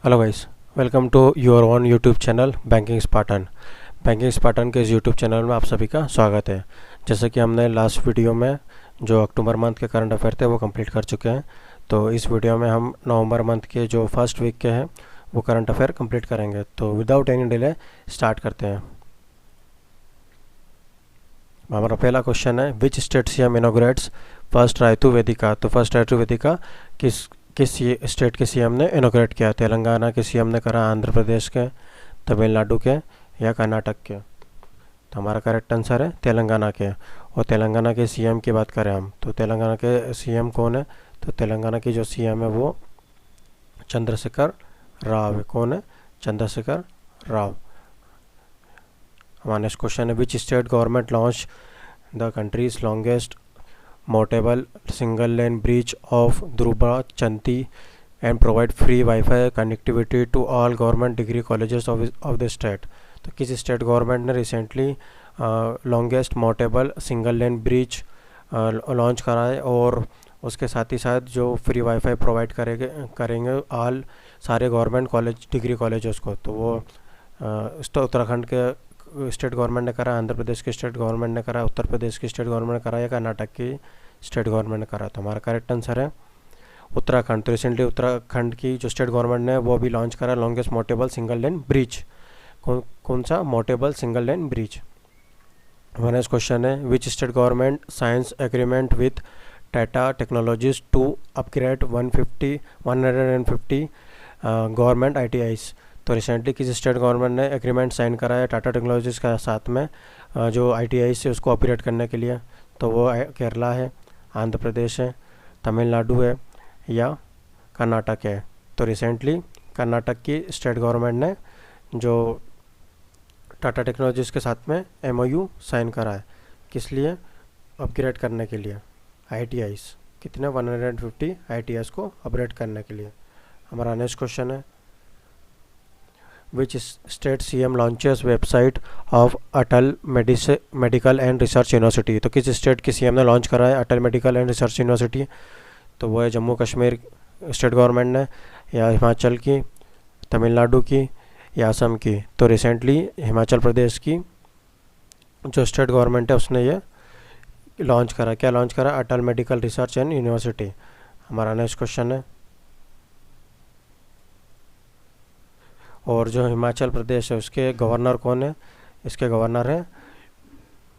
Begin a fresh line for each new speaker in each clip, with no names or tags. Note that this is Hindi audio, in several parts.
Hello guys, welcome to your own YouTube channel banking Spartan के इस यूट्यूब चैनल में आप सभी का स्वागत है। जैसे कि हमने लास्ट वीडियो में जो अक्टूबर मंथ के करंट अफेयर थे वो कंप्लीट कर चुके हैं, तो इस वीडियो में हम नवंबर मंथ के जो फर्स्ट वीक के हैं वो करंट अफेयर कंप्लीट करेंगे। तो विदाउट एनी डिले स्टार्ट करते हैं। हमारा पहला क्वेश्चन है, which state CM inaugurates first Rythu Vedika. तो फर्स्ट रायतु वेदिका किस स्टेट के सीएम ने इनॉग्रेट किया? तेलंगाना के सीएम ने करा, आंध्र प्रदेश के, तमिलनाडु के या कर्नाटक के? तो हमारा करेक्ट आंसर है तेलंगाना के। और तेलंगाना के सीएम की बात करें हम तो तेलंगाना के सीएम कौन है? तो तेलंगाना की जो सीएम है वो चंद्रशेखर राव है। कौन है? चंद्रशेखर राव। हमारा नेक्स्ट क्वेश्चन है, which state government launch the country's longest motorable single lane bridge of Dhruba Chanti and provide free WiFi connectivity to all government degree colleges of the state. तो किस स्टेट गवर्नमेंट ने recently longest motorable single lane bridge launch करा है और उसके साथ ही साथ जो फ्री वाईफाई प्रोवाइड करेंगे ऑल सारे गवर्नमेंट कॉलेज डिग्री कॉलेजेस को? तो वो उत्तराखंड के स्टेट गवर्नमेंट ने करा, आंध्र प्रदेश के स्टेट गवर्नमेंट ने करा, उत्तर प्रदेश की स्टेट गवर्नमेंट ने करा या कर्नाटक की स्टेट गवर्नमेंट ने करा? तो हमारा करेक्ट आंसर है उत्तराखंड। तो रिसेंटली उत्तराखंड की जो स्टेट गवर्नमेंट ने वो भी लॉन्च करा longest motorable single lane bridge. कौन सा? Motorable single lane bridge. हमारा नेक्स्ट क्वेश्चन है, which state government signs agreement with Tata technologies to upgrade 150 government ITIs। तो रिसेंटली किसी स्टेट गवर्नमेंट ने एग्रीमेंट साइन करा है टाटा टेक्नोलॉजीज़ का साथ में जो ITIs से उसको अपग्रेड करने के लिए? तो वो केरला है, आंध्र प्रदेश है, तमिलनाडु है या कर्नाटक है? तो रिसेंटली कर्नाटक की स्टेट गवर्नमेंट ने जो टाटा टेक्नोलॉजीज़ के साथ में MOU साइन करा है, किस लिए? अपग्रेड करने के लिए ITIs। कितने? 150 ITIs को अपग्रेड करने के लिए। हमारा नेक्स्ट क्वेश्चन है, which state CM launches website of Atal medical and research university. तो किस स्टेट की CM ने लॉन्च करा है अटल मेडिकल एंड रिसर्च यूनिवर्सिटी? तो वो है जम्मू कश्मीर स्टेट गवर्नमेंट ने या हिमाचल की, तमिलनाडु की या असम की? तो रिसेंटली हिमाचल प्रदेश की जो स्टेट गवर्नमेंट है उसने ये लॉन्च करा। क्या लॉन्च करा? अटल मेडिकल रिसर्च एंड यूनिवर्सिटी। हमारा नेक्स्ट क्वेश्चन है, और जो हिमाचल प्रदेश है उसके गवर्नर कौन है? इसके गवर्नर है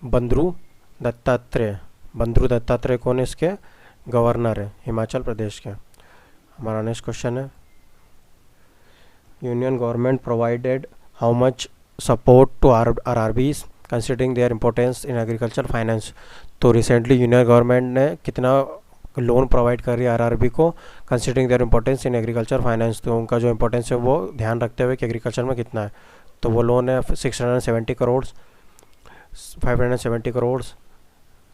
बंदरू दत्तात्रेय। बंदरू दत्तात्रेय कौन है? इसके गवर्नर है हिमाचल प्रदेश के। हमारा नेक्स्ट क्वेश्चन है, union government provided how much support to RRBs considering their importance in agriculture finance. तो रिसेंटली यूनियन गवर्नमेंट ने कितना लोन प्रोवाइड कर रही है RRB को considering their importance in agriculture finance? तो उनका जो इम्पोर्टेंस है वो ध्यान रखते हुए कि एग्रीकल्चर में कितना है। तो वो लोन है 670 करोड़, 570 करोड़,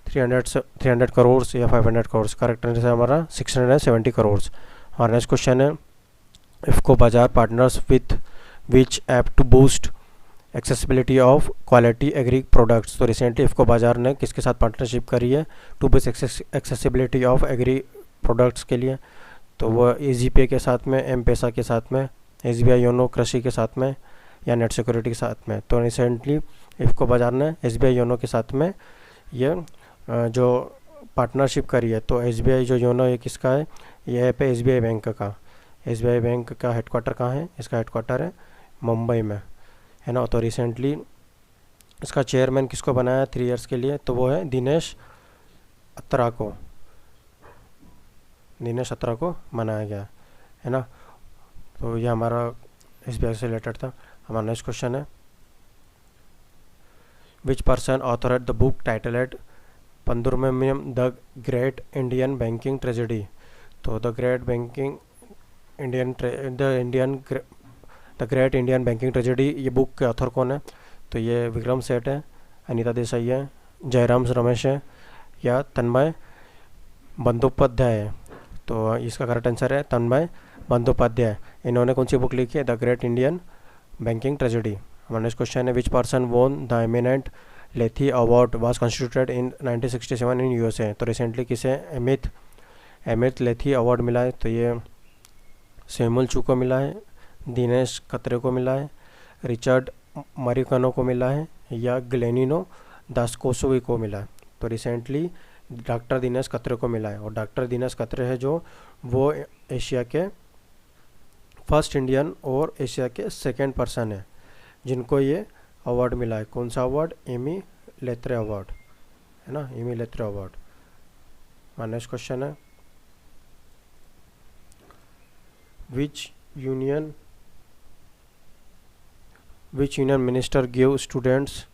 300 करोड़ या 500 करोड़? करेक्ट आंसर हमारा 670 करोड़। और नेक्स्ट क्वेश्चन है, IFFCO Bazar partners with which app to boost accessibility of quality agri products. तो रिसेंटली इफ्को बाजार ने किसके साथ पार्टनरशिप करी है to boost accessibility of agri products के लिए? तो वो EasyPay के साथ में, M-Pesa के साथ में, SBI योनो कृषि के साथ में या नेट सिक्योरिटी के साथ में? तो रिसेंटली इफ्को बाजार ने SBI योनो के साथ में ये जो पार्टनरशिप करी है। तो SBI जो योनो ये किसका है? ये ऐप है SBI बैंक का। SBI बैंक का हेडक्वार्टर कहाँ है? इसका हेडक्वार्टर है मुंबई में, है ना। तो रिसेंटली इसका चेयरमैन किसको बनाया 3 इयर्स के लिए? तो वो है दिनेश अत्रा को बनाया गया है ना। तो ये हमारा SBI से रिलेटेड था। हमारा नेक्स्ट क्वेश्चन है, which person authorise the book titled pandemonium the great Indian banking tragedy. तो the great Indian banking tragedy, ये बुक के ऑथर कौन है? तो ये विक्रम सेठ है, अनीता देसाई है, जयराम रमेश है या तन्मय बंदोपाध्याय है? तो इसका करेक्ट आंसर है तन्मय बंदोपाध्याय। इन्होंने कौन सी बुक लिखी है? The great Indian banking tragedy. हमारा नेक्स्ट क्वेश्चन है, which person won the eminent Leahy award was constituted in 1967 in USA। तो रिसेंटली किसे एमित लेथी अवार्ड मिला है? तो ये सैमुअल चू को मिला है दिनेश खत्री को मिला है, रिचर्ड मरिकनो को मिला है या ग्लेनिनो दास्कोसोवी को मिला है? तो रिसेंटली डॉक्टर दिनेश खत्री को मिला है। और डॉक्टर दिनेश खत्री है जो वो एशिया के फर्स्ट इंडियन और एशिया के सेकंड पर्सन है जिनको ये अवार्ड मिला है। कौन सा अवार्ड? एमी लेत्रे अवार्ड, है ना, एमी लेत्रे अवार्ड। नेक्स्ट क्वेश्चन है, विच union minister give students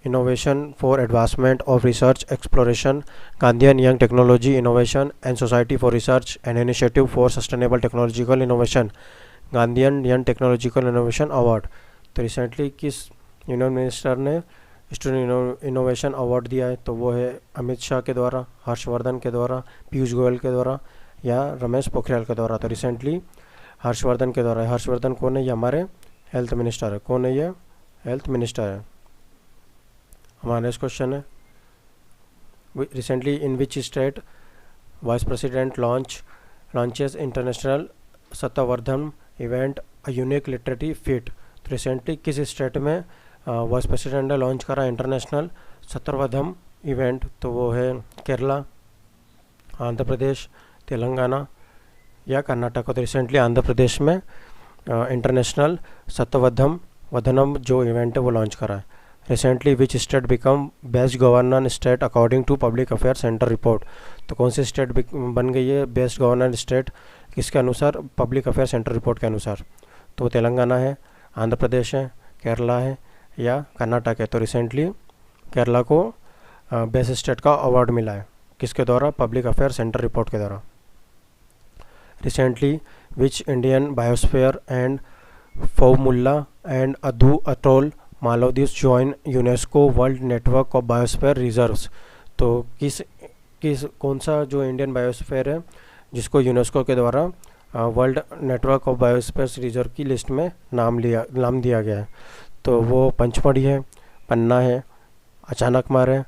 innovation for advancement of research exploration Gandhian Young Technology Innovation and Society for Research and Initiative for Sustainable Technological Innovation Gandhian Young Technological Innovation Award? तो रिसेंटली किस यूनियन मिनिस्टर ने स्टूडेंट इनोवेशन अवार्ड दिया है? तो वो है अमित शाह के द्वारा, हर्षवर्धन के द्वारा, पीयूष गोयल के द्वारा या रमेश पोखरियाल के द्वारा? तो रिसेंटली हर्षवर्धन के द्वारा है। हर्षवर्धन कौन है? ये हमारे हेल्थ मिनिस्टर है। कौन है ये? हेल्थ मिनिस्टर है। हमारा नेक्स्ट क्वेश्चन है, recently in which state vice president launches international सत्तावर्धन event a unique literary feat? तो रिसेंटली किस स्टेट में वाइस प्रेसिडेंट ने लॉन्च करा इंटरनेशनल सत्तावर्धन इवेंट? तो वो है केरला, आंध्र प्रदेश, तेलंगाना या कर्नाटक? तो रिसेंटली आंध्र प्रदेश में इंटरनेशनल सत्तावर्धनम जो इवेंट है वो लॉन्च करा है। Recently which state become best governor state according to public affair centre report? तो कौन सी स्टेट बन गई है बेस्ट गवर्नर स्टेट किसके अनुसार? पब्लिक अफेयर सेंटर रिपोर्ट के अनुसार। तो तेलंगाना है, आंध्र प्रदेश है, केरला है या कर्नाटक है? तो रिसेंटली केरला को बेस्ट स्टेट का अवार्ड मिला है, किसके द्वारा? पब्लिक अफेयर सेंटर रिपोर्ट के द्वारा। Recently which Indian biosphere and formula and Addu atoll Maldives join UNESCO world network of biosphere reserves? तो किस कौन सा जो इंडियन बायोस्फीयर है जिसको यूनेस्को के द्वारा world network of biosphere reserve की लिस्ट में नाम दिया गया है? तो वो पंचमढ़ी है, पन्ना है, अचानकमार है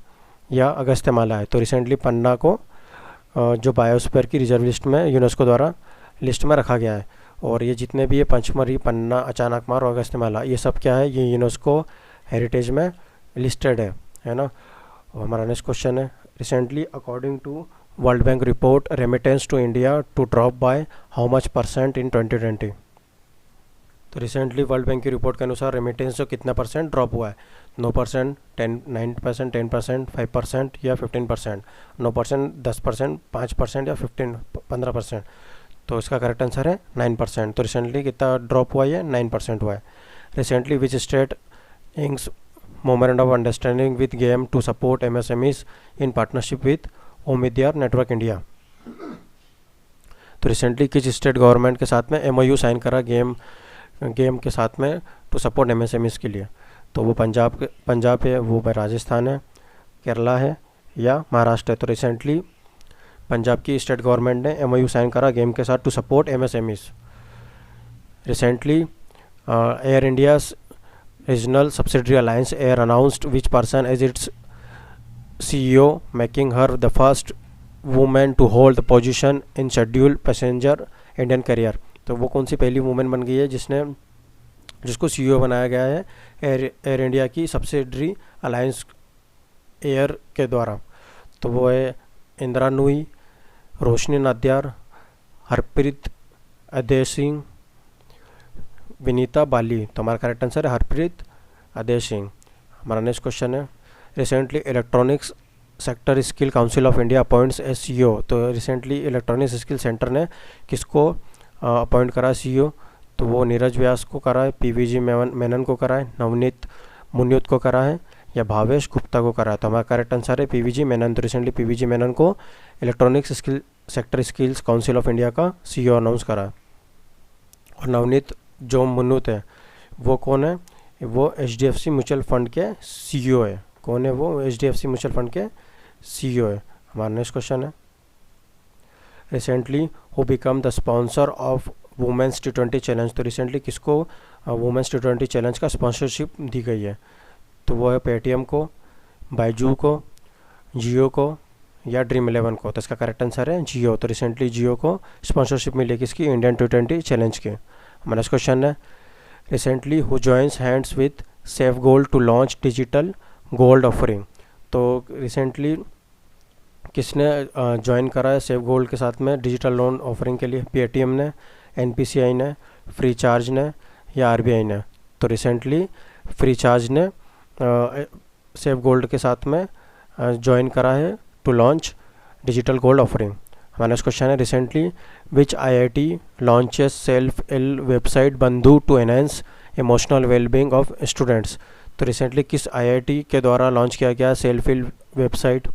या अगस्त्यमाला है? तो रिसेंटली पन्ना को जो बायोस्फीयर की रिजर्व लिस्ट में यूनेस्को द्वारा लिस्ट में रखा गया है। और ये जितने भी ये पंचमढ़ी, पन्ना, अचानकमार और अगस्त्यमाला, ये सब क्या है? ये यूनेस्को हेरिटेज में लिस्टेड है ना। और हमारा नेक्स्ट क्वेश्चन है, recently according to World Bank report remittance to India to drop by how much % in 2020? तो रिसेंटली वर्ल्ड बैंक की रिपोर्ट के अनुसार रेमिटेंस जो कितना % ड्रॉप हुआ है? 9%, 9%, 10%, 5% या 15%? 9%, 10%, 5% या 15%? तो इसका करेक्ट आंसर है 9%। तो रिसेंटली कितना ड्रॉप हुआ है? 9% हुआ है। Recently which state inks memorandum of understanding with game to support MSMEs in partnership with ओमिdyar नेटवर्क इंडिया? तो रिसेंटली किस स्टेट गवर्नमेंट के साथ में MOU साइन करा गेम के साथ में टू सपोर्ट MSMEs के लिए? तो वो पंजाब है, वो राजस्थान है, केरला है या महाराष्ट्र है? तो रिसेंटली पंजाब की स्टेट गवर्नमेंट ने MOU साइन करा गेम के साथ to support MSMEs। Recently Air India's regional subsidiary Alliance Air announced which person as its CEO making her the first women to hold the position in scheduled passenger Indian carrier? तो वो कौन सी पहली वुमेन बन गई है जिसको CEO बनाया गया है एयर इंडिया की सब्सिडरी अलायंस एयर के द्वारा? तो वो है इंदिरा नूई, रोशनी नाद्यार, हरप्रीत अजय सिंह, विनीता बाली? तो हमारा करेक्ट आंसर है हरप्रीत अजय सिंह। हमारा नेक्स्ट क्वेश्चन है, recently electronics sector skill council of India appoints as CEO? तो रिसेंटली इलेक्ट्रॉनिक्स स्किल सेंटर ने किसको अपॉइंट करा CEO? तो वो नीरज व्यास को करा है, PVG मेनन को करा है, नवनीत मुन्यूत को करा है या भावेश गुप्ता को करा है? तो हमारा करेक्ट आंसर है PVG मेनन। तो रिसेंटली PVG मेनन को electronics skill sector skills council of India का CEO अनाउंस करा है। और नवनीत जो मुन्नूत है वो कौन है? वो HDFC म्यूचुअल फंड के CEO है। कौन है वो? HDFC म्यूचुअल फंड के CEO है। हमारा नेक्स्ट क्वेश्चन है, recently who become the sponsor of women's T20 challenge? तो रिसेंटली किसको वुमेंस T20 चैलेंज का स्पॉन्सरशिप दी गई है? तो वो है पेटीएम को, बायजू को, जियो को या Dream11 को? तो इसका करेक्ट आंसर है जियो। तो रिसेंटली जियो को स्पॉन्सरशिप मिली किसकी? इंडियन T20 चैलेंज के। हमारा नेक्स्ट क्वेश्चन है recently who joins hands with safe gold to launch digital gold offering. तो रिसेंटली किसने ज्वाइन करा है सेफ गोल्ड के साथ में डिजिटल लोन ऑफरिंग के लिए? पेटीएम ने, एनपीसीआई ने, फ्री चार्ज ने या आरबीआई ने? तो रिसेंटली फ्री चार्ज ने सेफ गोल्ड के साथ में ज्वाइन करा है to launch digital gold offering. हमारा नेक्स्ट क्वेश्चन है recently which IIT launches self L website Bandhu to enhance emotional wellbeing of students. तो रिसेंटली किस आईआईटी के द्वारा लॉन्च किया गया सेल्फ एल वेबसाइट?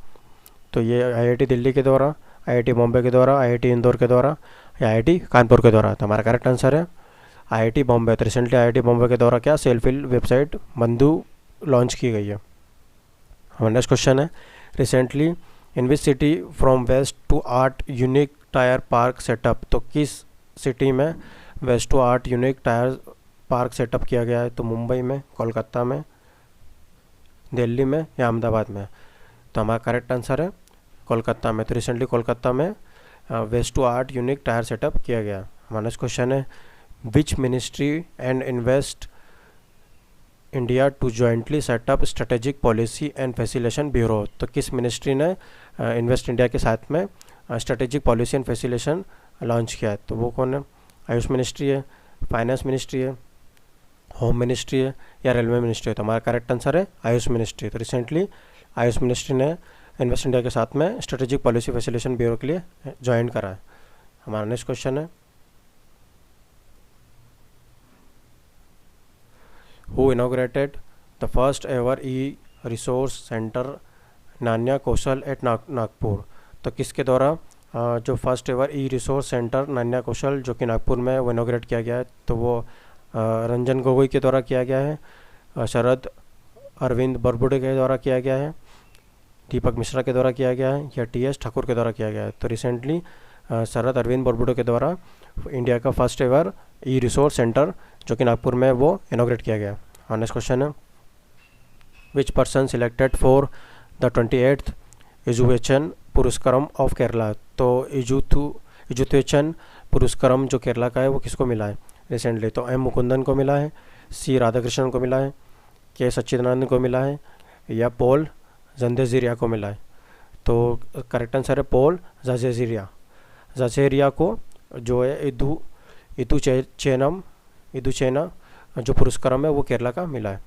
तो ये आईआईटी दिल्ली के द्वारा, आईआईटी बॉम्बे के द्वारा, आईआईटी इंदौर के द्वारा या आईआईटी कानपुर के द्वारा? तो हमारा करेक्ट आंसर है आईआईटी बॉम्बे। तो रिसेंटली आईआईटी बॉम्बे के द्वारा क्या self help website Bandhu launch की गई है। हमारा नेक्स्ट क्वेश्चन है recently in which city from waste to art unique tyre park set up. तो किस सिटी में waste to art unique tyre park set up किया गया है? तो मुंबई में, कोलकाता में, दिल्ली में या अहमदाबाद में? तो हमारा करेक्ट आंसर है कोलकाता में। तो रिसेंटली कोलकाता में waste to art unique tyre set up किया गया। हमारा नेक्स्ट क्वेश्चन है which ministry and invest India to jointly set up strategic policy and facilitation bureau. तो किस मिनिस्ट्री ने इन्वेस्ट इंडिया के साथ में strategic policy and facilitation launch किया है? तो वो कौन है? आयुष मिनिस्ट्री है, फाइनेंस मिनिस्ट्री है, होम मिनिस्ट्री है या रेलवे मिनिस्ट्री है? तो हमारा करेक्ट आंसर है आयुष मिनिस्ट्री। तो रिसेंटली आयुष मिनिस्ट्री ने इन्वेस्ट इंडिया के साथ में स्ट्रेटेजिक पॉलिसी फैसिलेशन ब्यूरो के लिए ज्वाइन करा है। हमारा नेक्स्ट क्वेश्चन है who inaugurated the first ever e resource centre Nyaya Kaushal at Nagpur. तो किसके द्वारा जो first ever e resource centre Nyaya Kaushal जो कि नागपुर में वो इनॉग्रेट किया गया है? तो वो रंजन गोगोई के द्वारा किया गया है, शरद अरविंद बरबुडे के द्वारा किया गया है, दीपक मिश्रा के द्वारा किया गया है या टीएस ठाकुर के द्वारा किया गया है? तो रिसेंटली शरद अरविंद बरबुडे के द्वारा इंडिया का first ever e resource centre जो कि नागपुर में वो इनॉग्रेट किया गया। और नेक्स्ट क्वेश्चन है which person selected for the 28th Ezhuthachan Puraskaram of Kerala. तो इजुवेचन पुरस्कारम जो केरला का है वो किसको मिला है रिसेंटली? तो एम मुकुंदन को मिला है, सी राधाकृष्णन को मिला है, के सच्चिदानंद को मिला है या पॉल जंदेजिरिया को मिला है? तो करेक्ट आंसर है पॉल जाजेरिया को जो है इदुचेना जो पुरस्कारम है वो केरला का मिला है।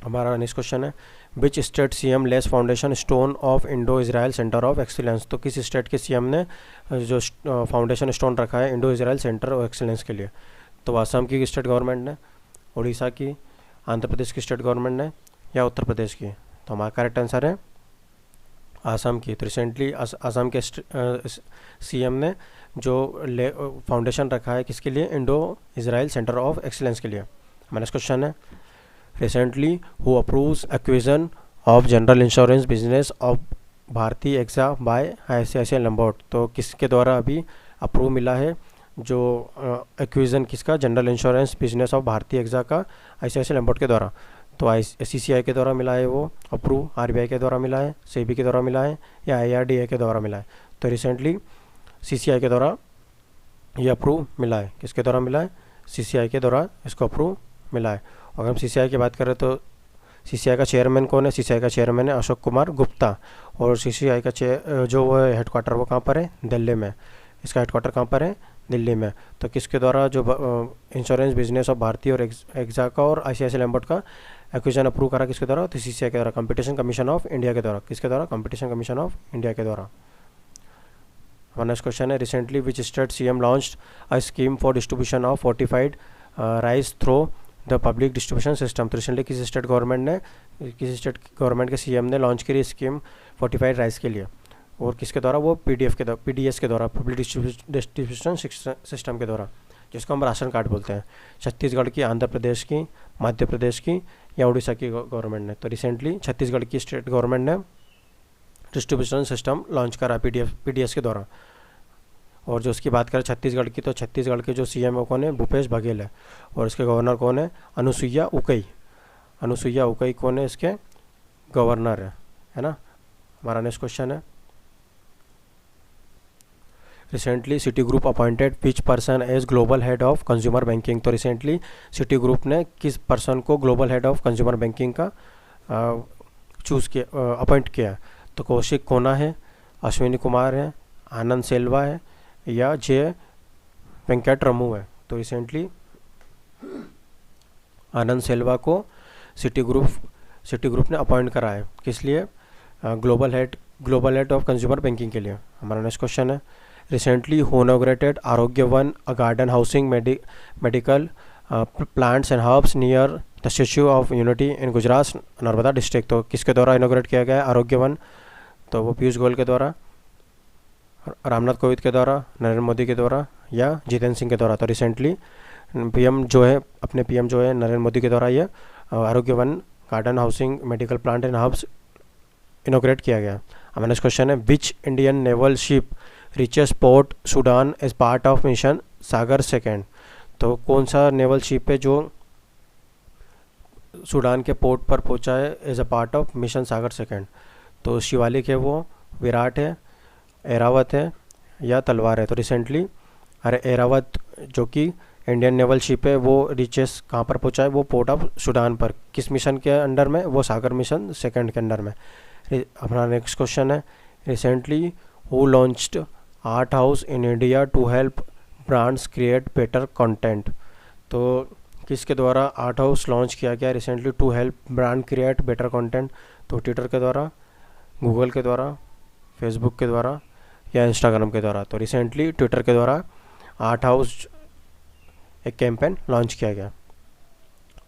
हमारा नेक्स्ट क्वेश्चन है which state CM less foundation stone of Indo Israel centre of excellence. तो किस स्टेट के सीएम ने जो फाउंडेशन स्टोन रखा है Indo Israel centre of excellence के लिए? तो असम की स्टेट गवर्नमेंट ने, उड़ीसा की, आंध्र प्रदेश की स्टेट गवर्नमेंट ने या उत्तर प्रदेश की? तो हमारा करेक्ट आंसर है आसाम की। तो रिसेंटली आसाम के सीएम ने जो फाउंडेशन रखा है किसके लिए? Indo Israel centre of excellence के लिए। हमारा नेक्स्ट क्वेश्चन है recently who approves acquisition of general insurance business of Bharti AXA by ICICI Lombard. तो किसके द्वारा अभी अप्रूव मिला है जो एक्विजिशन किसका? General insurance business of Bharti AXA का आईसीआईसीआई लंबोट के द्वारा। तो सीसीआई के द्वारा मिला है वो अप्रूव, आरबीआई के द्वारा मिला है, सेबी के द्वारा मिला है या आईआरडीए के द्वारा मिला है? तो रिसेंटली सीसीआई के द्वारा ये अप्रूव मिला है। किसके द्वारा मिला है? सीसीआई के द्वारा इसको अप्रूव मिला है। अगर हम सीसीआई की बात करें तो सीसीआई का चेयरमैन कौन है? सीसीआई का चेयरमैन है अशोक कुमार गुप्ता और सीसीआई का जो वो हेडक्वार्टर वो कहाँ पर है? दिल्ली में। इसका हेडक्वार्टर कहाँ पर है? दिल्ली में। तो किसके द्वारा जो इंश्योरेंस बिजनेस ऑफ भारती और एक्सा का और आईसीआईसीआई लैम्बर्ट का एक्विजिशन अप्रूव करा किसके द्वारा? तो सीसीआई के द्वारा, कंपटीशन कमीशन ऑफ इंडिया के द्वारा। किसके द्वारा? कंपटीशन कमीशन ऑफ इंडिया के द्वारा। हमारा नेक्स्ट क्वेश्चन है recently which state CM launched a scheme for distribution of fortified rice through the public distribution system. तो रिसेंटली किसी स्टेट गवर्नमेंट के सीएम ने लॉन्च करी स्कीम फोर्टिफाइड राइस के लिए और किसके द्वारा? वो पीडीएस के द्वारा, पब्लिक डिस्ट्रीब्यूशन सिस्टम के द्वारा, जिसको हम राशन कार्ड बोलते हैं। छत्तीसगढ़ की, आंध्र प्रदेश की, मध्य प्रदेश की या उड़ीसा की गवर्नमेंट ने? तो रिसेंटली छत्तीसगढ़ की स्टेट गवर्नमेंट ने डिस्ट्रीब्यूशन सिस्टम लॉन्च करा पीडीएस के द्वारा। और जो उसकी बात करें छत्तीसगढ़ की तो छत्तीसगढ़ के जो सीएम है कौन है? भूपेश बघेल है और इसके गवर्नर कौन है? अनुसुईया उकई कौन है? इसके गवर्नर है ना। हमारा नेक्स्ट क्वेश्चन है recently Citigroup appointed which person as global head of consumer banking. तो रिसेंटली सिटी ग्रुप ने किस पर्सन को global head of consumer banking का चूज़ किया, अपॉइंट किया। तो कौशिक कोना है, अश्विनी कुमार है, आनंद सेल्वा है या जे वेंकट रमू है। तो रिसेंटली आनंद सेल्वा को सिटी ग्रुप ने अपॉइंट करा है, किस लिए? Global head of consumer banking के लिए। हमारा नेक्स्ट क्वेश्चन है, रिसेंटली हु इनॉग्रेटेड आरोग्य one, a garden housing medical plants and herbs near the statue of unity in Gujarat Narmada district. तो किसके द्वारा इनॉग्रेट किया गया है आरोग्य वन? तो वो पीयूष गोयल के द्वारा, रामनाथ कोविंद के द्वारा, नरेंद्र मोदी के द्वारा या जितेंद्र सिंह के द्वारा। तो रिसेंटली पीएम जो है नरेंद्र मोदी के द्वारा ये Arogya Van garden housing medical plant and herbs inaugurate किया गया। हमारा नेक्स्ट क्वेश्चन है, which Indian naval ship reached Port Sudan as part of mission Sagar second. तो कौन सा नेवल शिप है जो सूडान के पोर्ट पर पहुंचा है as a part of mission Sagar second? तो शिवालिक है, वो विराट है, एरावत है या तलवार है। तो रिसेंटली एरावत जो कि इंडियन नेवल शिप है वो रिचेस कहाँ पर पहुंचा है? वो पोर्ट ऑफ सूडान पर। किस मिशन के अंडर में? वो सागर मिशन सेकंड के अंडर में। अपना नेक्स्ट क्वेश्चन है, recently who launched art house in India to help brands create better content. तो किसके द्वारा आर्ट हाउस लॉन्च किया गया recently to help brand create better content? तो ट्विटर के द्वारा, गूगल के द्वारा, फेसबुक के द्वारा या इंस्टाग्राम के द्वारा। तो रिसेंटली ट्विटर के द्वारा आर्ट हाउस एक कैंपेन लॉन्च किया गया।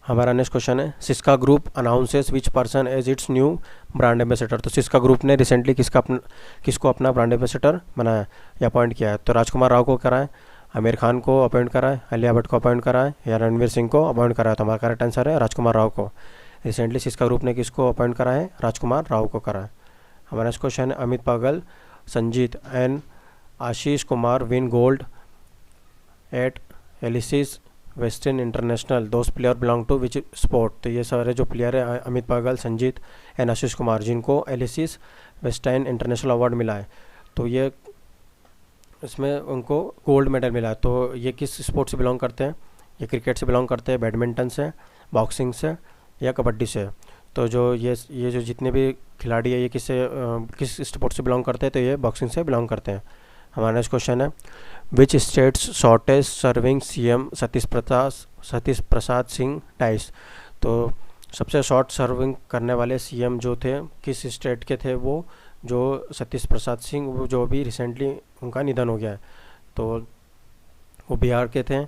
हमारा नेक्स्ट क्वेश्चन है, Syska group announces which person as its new brand ambassador. तो सिस्का ग्रुप ने रिसेंटली किसको अपना ब्रांड एम्बेसडर बनाया या अपॉइंट किया है? तो राजकुमार राव को करा है, आमिर खान को अपॉइंट करा है, आलिया भट्ट को अपॉइंट करा है या रणवीर सिंह को अपॉइंट करा है? तो हमारा करेक्ट आंसर है राजकुमार राव को। रिसेंटली सिस्का ग्रुप ने किसको अपॉइंट करा है? राजकुमार राव को करा है। हमारा नेक्स्ट क्वेश्चन है, Amit Panghal, Sanjeet and Ashish Kumar win gold at एलिसिस western international, those player belong to which sport. तो ये सारे जो प्लेयर है अमित पागल, संजीत एंड आशीष कुमार, जिनको एलिसिस वेस्टर्न इंटरनेशनल अवार्ड मिला है, तो ये इसमें उनको गोल्ड मेडल मिला है। तो ये किस स्पोर्ट से बिलोंग करते हैं? ये क्रिकेट से बिलोंग करते हैं, बैडमिंटन से, बॉक्सिंग से या कबड्डी से। तो जो ये जो जितने भी खिलाड़ी है ये किस स्पोर्ट से बिलोंग करते हैं? तो ये बॉक्सिंग से बिलोंग करते हैं। हमारा नेक्स्ट क्वेश्चन है, which states shortest serving CM Satish Prasad Singh dice. तो सबसे शॉर्ट सर्विंग करने वाले सीएम जो थे किस स्टेट के थे? वो जो सतीश प्रसाद सिंह, वो जो भी रिसेंटली उनका निधन हो गया है, तो वो बिहार के थे,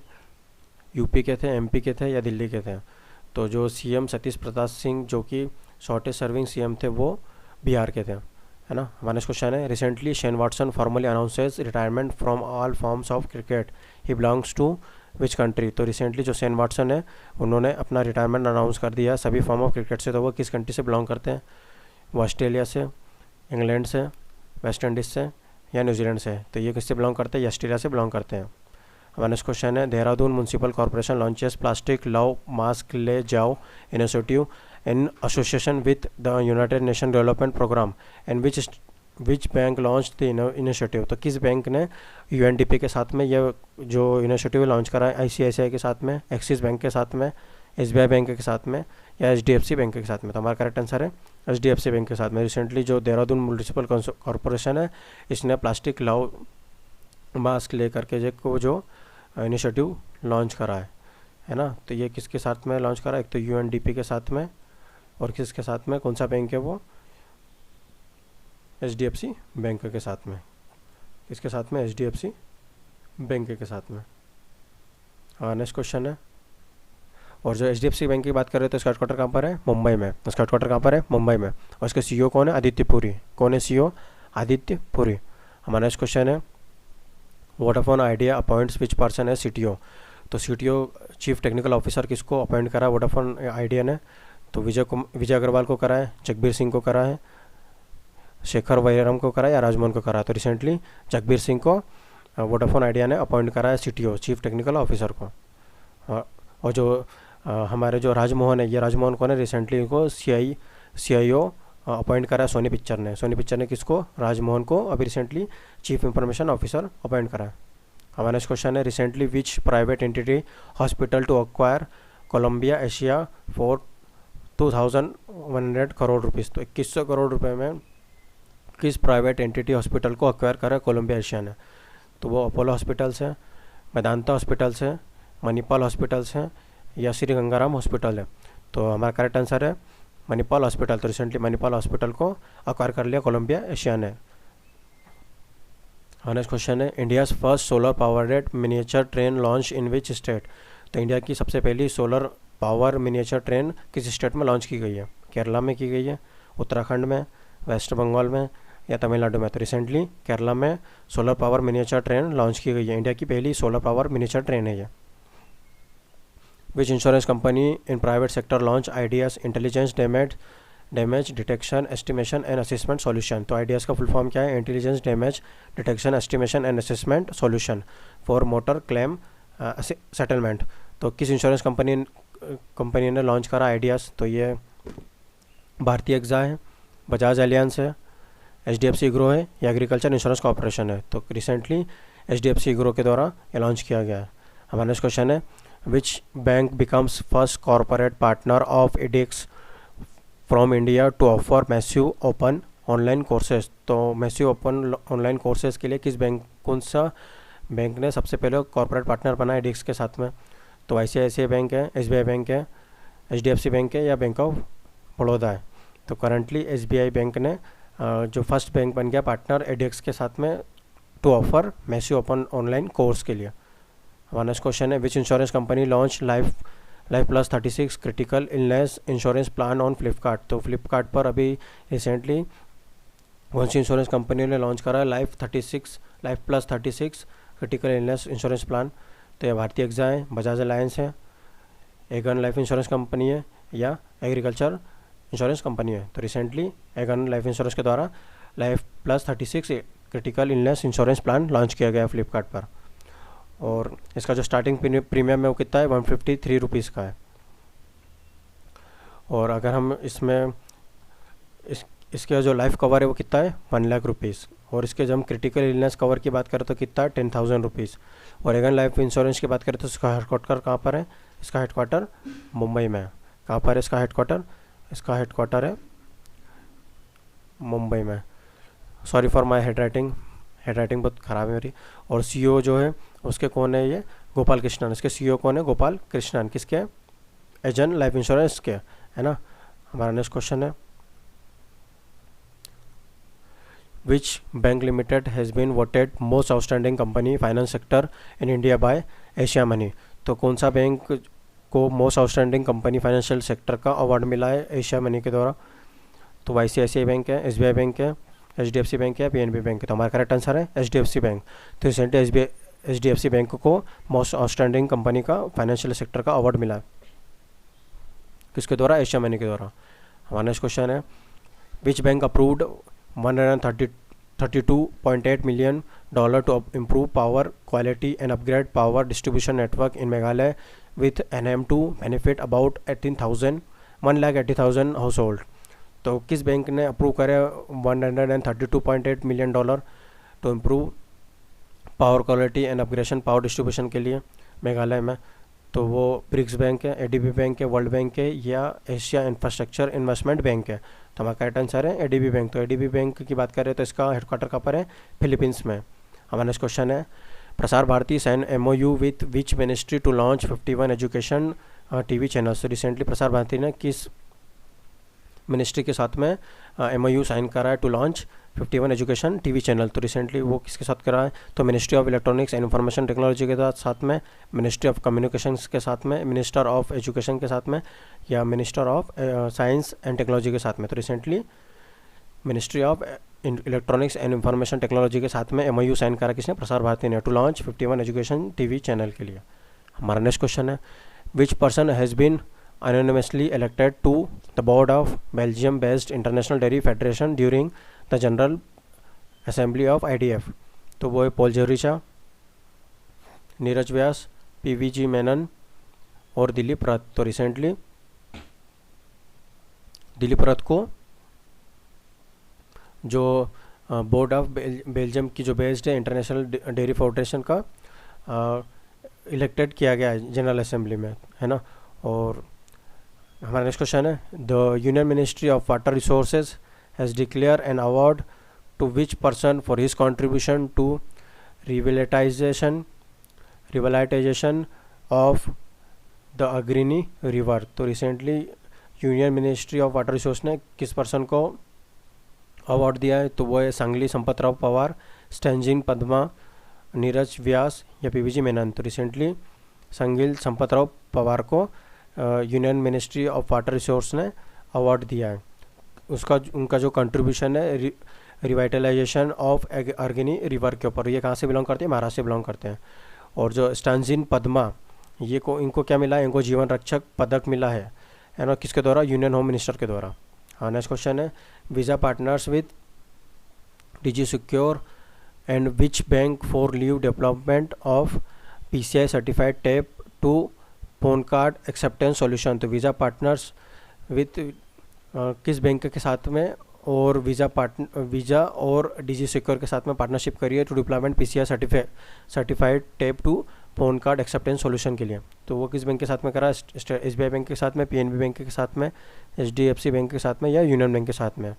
यूपी के थे, एमपी के थे या दिल्ली के थे? तो जो सीएम सतीश प्रसाद सिंह जो कि शॉर्टेस्ट सर्विंग सीएम थे वो बिहार के थे, है ना। हमारा नेक्स्ट क्वेश्चन है, recently Shane Watson formally announces retirement from all forms of cricket, he belongs to which country. तो रिसेंटली जो शेन वाटसन है उन्होंने अपना रिटायरमेंट अनाउंस कर दिया सभी फॉर्म ऑफ क्रिकेट से। तो वो किस कंट्री से बिलोंग करते हैं? वो ऑस्ट्रेलिया से, इंग्लैंड से, वेस्ट इंडीज़ से या न्यूजीलैंड से? तो ये किससे बिलोंग करते हैं? ऑस्ट्रेलिया से बिलोंग करते हैं। हमारा नेक्स्ट क्वेश्चन है, Dehradun municipal corporation launches plastic लव मास्क ले जाओ initiative in association with the united nation development programme and which bank launch the initiative. तो किस बैंक ने यूएनडीपी के साथ में यह जो इनिशिएटिव लॉन्च करा है? आईसीआईसीआई के साथ में, एक्सिस बैंक के साथ में, एसबीआई बैंक के साथ में या एचडीएफसी बैंक के साथ में? तो हमारा करेक्ट आंसर है एचडीएफसी बैंक के साथ में। रिसेंटली जो देहरादून म्यूनसिपल कॉर्पोरेशन है इसने प्लास्टिक लव मास्क ले करके जो इनिशिएटिव लॉन्च करा है ना। तो ये किसके साथ में लॉन्च करा है? एक तो यूएनडीपी के साथ में और किसके साथ में? कौन सा बैंक है वो? एचडीएफसी बैंक के साथ में। किसके साथ में? एचडीएफसी बैंक के साथ में। हाँ, नेक्स्ट क्वेश्चन है, और जो एचडीएफसी बैंक की बात कर रहे हैं तो इसका हेडक्वार्टर कहाँ पर है? मुंबई में। इसका हेडक्वार्टर कहाँ पर है? मुंबई में। और इसके सीईओ कौन है? आदित्य पुरी। कौन है सीईओ? आदित्य पुरी। हमारा नेक्स्ट क्वेश्चन है, Vodafone idea appoints which person है सीटीओ। तो सीटीओ चीफ टेक्निकल ऑफिसर किसको अपॉइंट करा वोडाफोन आइडिया ने? तो विजय अग्रवाल को करा है, जगबीर सिंह को करा है, शेखर वैरम को करा है या राजमोहन को करा है? तो रिसेंटली जगबीर सिंह को वोडाफोन आइडिया ने अपॉइंट करा है सीटीओ चीफ टेक्निकल ऑफिसर को। और जो हमारे जो राजमोहन है, ये राजमोहन कौन है? रिसेंटली इनको सीआईओ अपॉइंट करा है सोनी पिक्चर ने। सोनी पिक्चर ने किसको? राजमोहन को अभी recently chief information officer appoint करा है। हमारा नेक्स्ट क्वेश्चन है, recently which private entity hospital to acquire Columbia Asia for 2100 crore rupees. तो 2100 करोड़ रुपए में किस प्राइवेट एंटिटी हॉस्पिटल को अक्वायर करा कोलंबिया एशिया ने? तो वो अपोलो हॉस्पिटल्स है, मेदांता हॉस्पिटल्स है, मणिपाल हॉस्पिटल्स हैं या श्री गंगाराम हॉस्पिटल है। तो हमारा करेक्ट आंसर है मणिपाल हॉस्पिटल। तो रिसेंटली मणिपाल हॉस्पिटल को अक्वायर कर लिया कोलंबिया एशिया ने। नेक्स्ट क्वेश्चन है, India's first solar powered miniature train launch in which state. तो इंडिया की सबसे पहली सोलर पावर मिनिएचर ट्रेन किस स्टेट में लॉन्च की गई है? केरला में की गई है, उत्तराखंड में, वेस्ट बंगाल में या तमिलनाडु में? तो रिसेंटली केरला में solar power miniature train launch की गई है। इंडिया की पहली सोलर पावर मिनिएचर ट्रेन है ये। विच insurance company in private sector launch ideas intelligence damage detection estimation and assessment solution. तो आइडियाज़ का फुल फॉर्म क्या है? Intelligence damage detection estimation and assessment solution for motor claim settlement. तो किस इंश्योरेंस कंपनी ने लॉन्च करा आइडियाज़? तो ये भारतीय एक्जा है, बजाज एलियंस है, HDFC ग्रो है या एग्रीकल्चर इंश्योरेंस कॉर्पोरेशन है। तो रिसेंटली HDFC ग्रो के द्वारा ये लॉन्च किया गया है। हमारा नेक्स्ट क्वेश्चन है, which bank becomes first corporate partner of edX from India to offer massive open online courses. तो मैसिव ओपन ऑनलाइन कोर्सेज के लिए कौन सा बैंक ने सबसे पहले कॉर्पोरेट पार्टनर बना एडिक्स के साथ में? तो ICICI बैंक है, SBI बैंक है, HDFC बैंक है या बैंक ऑफ बड़ौदा है? तो करंटली SBI बैंक ने जो फर्स्ट बैंक बन गया पार्टनर एडिक्स के साथ में to offer massive open online course के लिए। हमारा नेक्स्ट क्वेश्चन है, which insurance company launch life plus 36 critical illness insurance plan on Flipkart. तो फ्लिपकार्ट पर अभी रिसेंटली कौन सी इंश्योरेंस कंपनी ने लॉन्च करा है life plus 36 critical illness insurance plan? तो ये भारतीय एक्जा है, बजाज अलायंस है, एगन लाइफ इंश्योरेंस कंपनी है या एग्रीकल्चर इंश्योरेंस कंपनी है? तो रिसेंटली एगन लाइफ इंश्योरेंस के द्वारा life plus 36 critical illness insurance plan launch किया गया फ्लिपकार्ट पर। और इसका जो स्टार्टिंग प्रीमियम है वो कितना है? 153 रुपीज़ का है। और अगर हम इसमें इसका जो लाइफ कवर है वो कितना है? 1 लाख रुपीज़। और इसके जब हम क्रिटिकल इलनेस कवर की बात करें तो कितना है? 10,000 रुपीज़। और एगन लाइफ इंश्योरेंस की बात करें तो इसका हेडक्वार्टर कहाँ पर है? इसका हेडक्वार्टर मुंबई में है। कहाँ पर है इसका हेडक्वार्टर? इसका हेडक्वार्टर है मुंबई में। सॉरी फॉर माय हैंडराइटिंग बहुत ख़राब है मेरी। और CEO जो है उसके कौन है? ये गोपाल कृष्णन। इसके CEO कौन है? गोपाल कृष्णन। किसके? एजन लाइफ इंश्योरेंस के, है ना। हमारा नेक्स्ट क्वेश्चन है, which bank limited has been voted most outstanding company finance sector in India by Asia money. तो कौन सा बैंक को most outstanding company financial sector का अवार्ड मिला है एशिया मनी के द्वारा? तो ICICI बैंक है, SBI बैंक है, HDFC बैंक है, PNB बैंक है? तो हमारा करेक्ट आंसर है HDFC बैंक। तो रिसेंटली HDFC बैंक को मोस्ट आउटस्टैंडिंग कंपनी का फाइनेंशियल सेक्टर का अवार्ड मिला है। किसके द्वारा? एशिया मनी के द्वारा। हमारा नेक्स्ट क्वेश्चन है, which bank approved $132.8 million to improve power quality and upgrade power distribution network in Meghalaya with an aim to benefit about 1,80,000 household। तो किस बैंक ने अप्रूव करे $132.8 million to improve power quality and upgradation power distribution के लिए मेघालय में? तो वो ब्रिक्स बैंक है, ADB बैंक है, वर्ल्ड बैंक है या एशिया इंफ्रास्ट्रक्चर इन्वेस्टमेंट बैंक है? तो हमारा करेक्ट आंसर है ADB बैंक। तो ADB बैंक की बात करें तो इसका हेडक्वार्टर कहाँ पर है? फिलीपींस में। हमारा नेक्स्ट क्वेश्चन है, Prasar Bharati sign MOU with which ministry to launch 51 education TV channels. तो रिसेंटली प्रसार भारती ने किस मिनिस्ट्री के साथ में MOU साइन करा है to launch 51 education TV channel? तो रिसेंटली वो किसके साथ करा है? तो ministry of electronics and information technology के साथ में, मिनिस्ट्री ऑफ कम्युनिकेशंस के साथ में, मिनिस्टर ऑफ एजुकेशन के साथ में या minister of science and technology के साथ में? तो recently ministry of electronics and information technology के साथ में MOU साइन करा किसने? प्रसार भारती ने, to launch 51 education TV channel के लिए। हमारा नेक्स्ट क्वेश्चन है, which person has been anonymously elected to the board of Belgium based International Dairy Federation during the General Assembly of IDF? तो वो है पॉल जेवरिचा, नीरज व्यास, PVG मेनन और दिलीप रथ। तो रिसेंटली दिलीप रथ को जो बोर्ड ऑफ बेल्जियम की जो बेस्ड है इंटरनेशनल डेयरी फेडरेशन का इलेक्टेड किया गया है जनरल असेंबली में, है ना। और हमारा नेक्स्ट क्वेश्चन है, the union ministry of water resources has declared an award to which person for his contribution to revitalisation of the Agrani river. तो recently union ministry of water resource ने किस पर्सन को अवार्ड दिया है? तो वो है सांगली संपतराव पवार, स्टैंजिन पद्मा, नीरज व्यास या पीवीजी मेनन। तो रिसेंटली सांगली संपतराव पवार को union ministry of water resource ने अवार्ड दिया है। उनका जो कंट्रीब्यूशन है रिवाइटलाइजेशन ऑफ अग्रणी रिवर के ऊपर। ये कहाँ से बिलोंग करते हैं? महाराष्ट्र से बिलोंग करते हैं। और जो स्टैंजिन पद्मा, इनको क्या मिला है? इनको जीवन रक्षक पदक मिला है ना। किसके द्वारा? यूनियन होम मिनिस्टर के द्वारा। हाँ, नेक्स्ट क्वेश्चन है, Visa partners with DG secure and which bank for leave development of PCI certified tap to phone card acceptance solution. तो वीज़ा पार्टनर्स विद किस बैंक के साथ में और वीज़ा और डीजी सिक्योर के साथ में पार्टनरशिप करी है to deployment PCI certified tap to phone card acceptance solution के लिए। तो वो किस बैंक के साथ में करा? एसबीआई बैंक के साथ में, पीएनबी बैंक के साथ में, एचडीएफसी बैंक के साथ में या यूनियन बैंक के साथ में।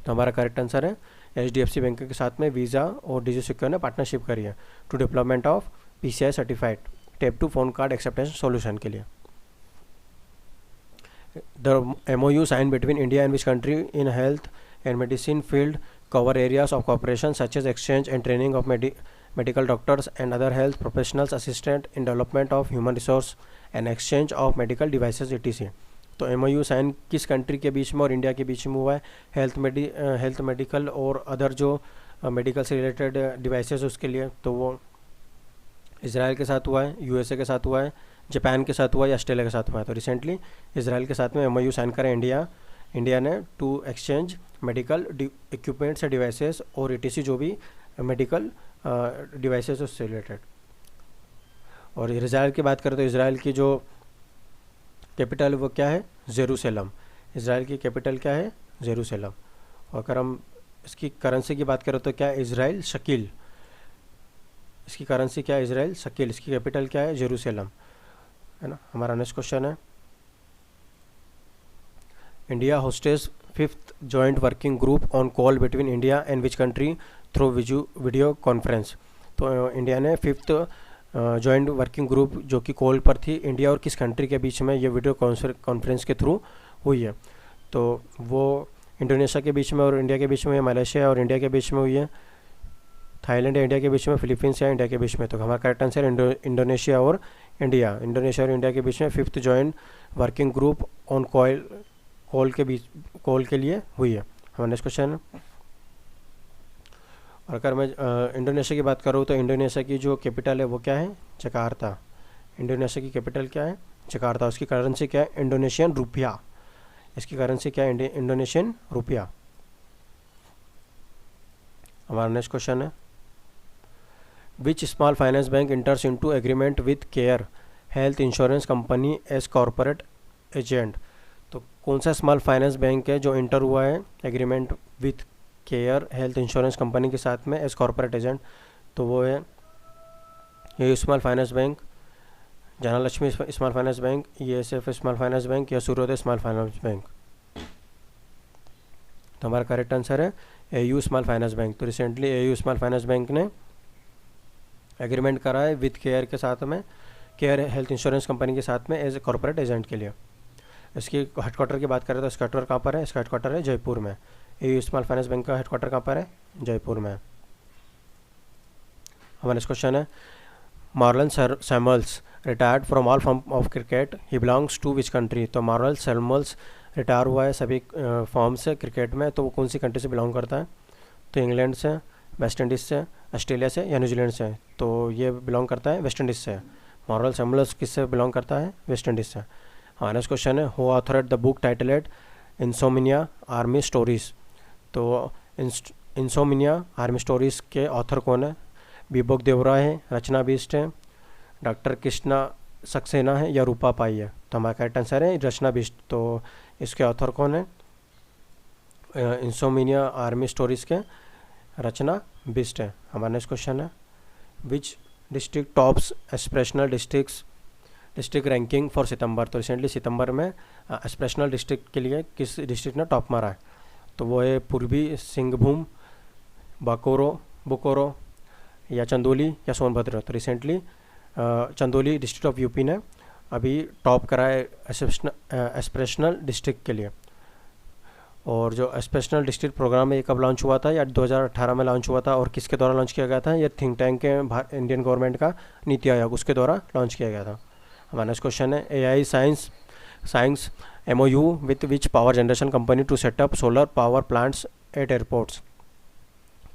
तो हमारा करेक्ट आंसर है एचडीएफसी बैंक के साथ में वीज़ा और डीजी सिक्योर ने पार्टनरशिप करी है to development of PCI certified tap to phone card acceptance solution के लिए। The MOU signed between India and which country in health and medicine field cover areas of cooperation such as exchange and training of medical doctors and other health professionals, assistant in development of human resource and exchange of medical devices etc. तो MOU साइन किस कंट्री के बीच में और इंडिया के बीच में हुआ है? हेल्थ मेडिकल और अदर जो मेडिकल से रिलेटेड डिवाइसेस उसके लिए। तो वो इसराइल के साथ हुआ है, यूएसए के साथ हुआ है, जापान के साथ हुआ है या ऑस्ट्रेलिया के साथ हुआ है। तो रिसेंटली इसराइल के साथ में MOU साइन करा इंडिया ने टू एक्सचेंज मेडिकल इक्विपमेंट्स या डिवाइसेस और ETC जो भी मेडिकल डिवाइसेस उससे रिलेटेड। और इसराइल की बात करें तो इसराइल की जो कैपिटल वो क्या है? जेरूसलम। इसराइल की कैपिटल क्या है? जेरूसलम। और अगर हम इसकी करेंसी की बात करें तो क्या है? इजराइल शकील। इसकी करेंसी क्या है? इजराइल शकील। इसकी कैपिटल क्या है? जेरूसलम, है ना। हमारा नेक्स्ट क्वेश्चन है, India hostess 5th joint working group on call between India and which country through video conference. तो इंडिया ने 5th जॉइंट वर्किंग ग्रुप जो कि कॉल पर थी, इंडिया और किस कंट्री के बीच में ये वीडियो कॉन्फ्रेंस के थ्रू हुई है? तो वो इंडोनेशिया के बीच में और इंडिया के बीच में, मलेशिया और इंडिया के बीच में हुई है, थाईलैंड या इंडिया के बीच में, फिलीपींस या इंडिया के बीच में। तो हमारा करेक्ट आंसर इंडोनेशिया और इंडिया इंडिया के बीच में 5th joint working group on call के लिए हुई है। हमारा नेक्स्ट क्वेश्चन है, और अगर मैं इंडोनेशिया की बात करूँ तो इंडोनेशिया की जो कैपिटल है वो क्या है? जकार्ता। इंडोनेशिया की कैपिटल क्या है? जकार्ता। उसकी करेंसी क्या है? Indonesian rupiah. इसकी करेंसी क्या है? Indonesian rupiah. हमारा नेक्स्ट क्वेश्चन है, which small finance bank enters into agreement with care health insurance company as corporate agent. तो कौन सा स्मॉल फाइनेंस बैंक है जो इंटर हुआ है agreement with care health insurance company के साथ में एज कॉरपोरेट एजेंट? तो वो है ये small finance bank, Janalakshmi small finance bank, ESF small finance bank या सूर्योदय स्मॉल फाइनेंस बैंक। तो हमारा करेक्ट आंसर है AU स्मॉल फाइनेंस बैंक। तो recently AU small finance bank ने एग्रीमेंट करा है विद केयर के साथ में, केयर हेल्थ इंश्योरेंस कंपनी के साथ में एज ए कॉर्पोरेट एजेंट के लिए। इसकी हेडक्वार्टर की बात करें तो इसका हेडक्वार्टर कहाँ पर है? इसका हेडक्वार्टर है जयपुर में। AU स्मॉल फाइनेंस बैंक का हेडक्वार्टर कहाँ पर है? जयपुर में। हमारा नेक्स्ट क्वेश्चन है, Marlon Samuels retired from all form of cricket, he belongs to which country? तो मार्लन सैमुअल्स रिटायर हुआ है सभी फॉर्म से क्रिकेट में, तो वो कौन सी कंट्री से बिलोंग करता है? तो इंग्लैंड से, वेस्ट इंडीज़ से, ऑस्ट्रेलिया से या न्यूजीलैंड से? तो ये बिलोंग करता है वेस्ट इंडीज़ से। मार्लन सैमुअल्स किससे बिलोंग करता है? वेस्ट इंडीज़ से। हाँ, नेक्स्ट क्वेश्चन है, who authored the book titled insomnia army stories? तो इंसोमिनिया आर्मी स्टोरीज के ऑथर कौन है? बीबोक देवरा है, रचना बिष्ट है, डॉक्टर कृष्णा सक्सेना है या रूपा पाई है? तो हमारा करेक्ट आंसर है रचना बिष्ट। तो इसके ऑथर कौन है? इंसोमिनिया आर्मी स्टोरीज के रचना बिस्ट है। हमारा नेक्स्ट क्वेश्चन है which district tops aspirational district ranking for September. तो रिसेंटली सितंबर में एस्पिरेशनल डिस्ट्रिक्ट के लिए किस डिस्ट्रिक्ट ने टॉप मारा है, तो वो है पूर्वी सिंहभूम, बोकारो या चंदौली या सोनभद्र। तो recently Chandauli district of UP ने अभी टॉप करा है एस्पिरेशनल डिस्ट्रिक्ट के लिए। और जो एस्पिरेशनल डिस्ट्रिक्ट प्रोग्राम है ये कब लॉन्च हुआ था, या 2018 में लॉन्च हुआ था, और किसके द्वारा लॉन्च किया गया था, ये थिंक टैंक के इंडियन गवर्नमेंट का नीति आयोग उसके द्वारा लॉन्च किया गया था। हमारा नेक्स्ट क्वेश्चन है AI signs MOU with which power generation company to set up solar power plants at airports.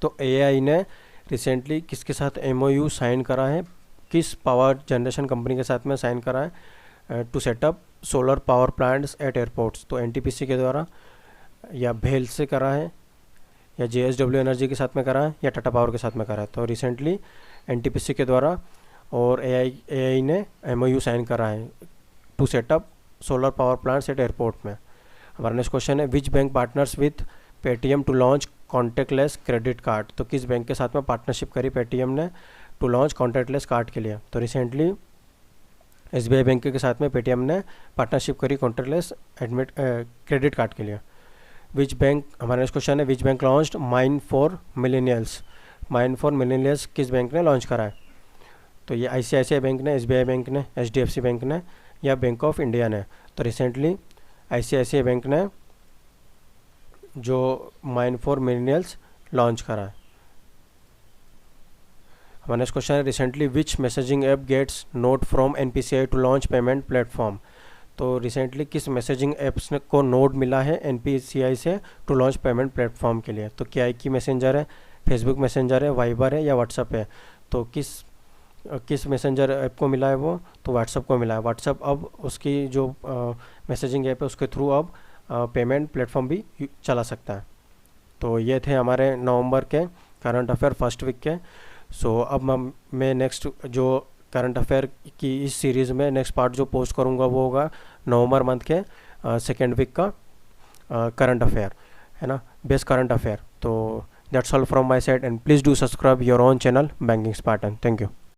तो AI ने रिसेंटली किसके साथ MOU साइन करा है, किस पावर जनरेशन कंपनी के साथ में साइन करा है to set up solar power plants at airports. तो NTPC के द्वारा, या भेल से करा है, या JSW एनर्जी के साथ में करा है, या टाटा पावर के साथ में करा है। तो रिसेंटली NTPC के द्वारा और AI ने MOU साइन करा है to set up solar power plants at airport में। हमारा नेक्स्ट क्वेश्चन है which bank partners with Paytm to launch contactless credit card. तो किस बैंक के साथ में पार्टनरशिप करी पेटीएम ने टू लॉन्च कॉन्टैक्टलेस कार्ड के लिए। तो रिसेंटली SBI बैंक के साथ में पेटीएम ने पार्टनरशिप करी कॉन्टैक्टलेस क्रेडिट कार्ड के लिए। विच बैंक, हमारा नेक्स्ट क्वेश्चन है which bank launched mind for millennials किस बैंक ने लॉन्च करा है। तो ये ICICI बैंक ने, SBI बैंक ने, HDFC बैंक ने, या बैंक ऑफ इंडिया ने। तो रिसेंटली ICICI बैंक ने जो माइंड फॉर मिलेनियल्स लॉन्च करा है। हमारा नेक्स्ट क्वेश्चन है recently which messaging app gets nod from NPCI to launch payment platform. तो रिसेंटली किस मैसेजिंग ऐप्स को नोड मिला है NPCI से टू लॉन्च पेमेंट प्लेटफॉर्म के लिए। तो क्या एक ही मैसेंजर है, फेसबुक मैसेंजर है, वाइबर है, या व्हाट्सअप है। तो किस मैसेंजर ऐप को मिला है वो, तो व्हाट्सअप को मिला है। व्हाट्सअप अब उसकी जो मैसेजिंग ऐप है उसके थ्रू अब पेमेंट प्लेटफॉर्म भी चला सकता है। तो ये थे हमारे नवंबर के करंट अफेयर फर्स्ट वीक के। सो अब मैं नेक्स्ट जो करंट अफेयर की इस सीरीज़ में नेक्स्ट पार्ट जो पोस्ट करूँगा वो होगा नवंबर मंथ के सेकेंड वीक का करंट अफेयर, है ना, बेस्ट करंट अफेयर। तो that's all from my side and please do subscribe your own channel banking Spartan. Thank you.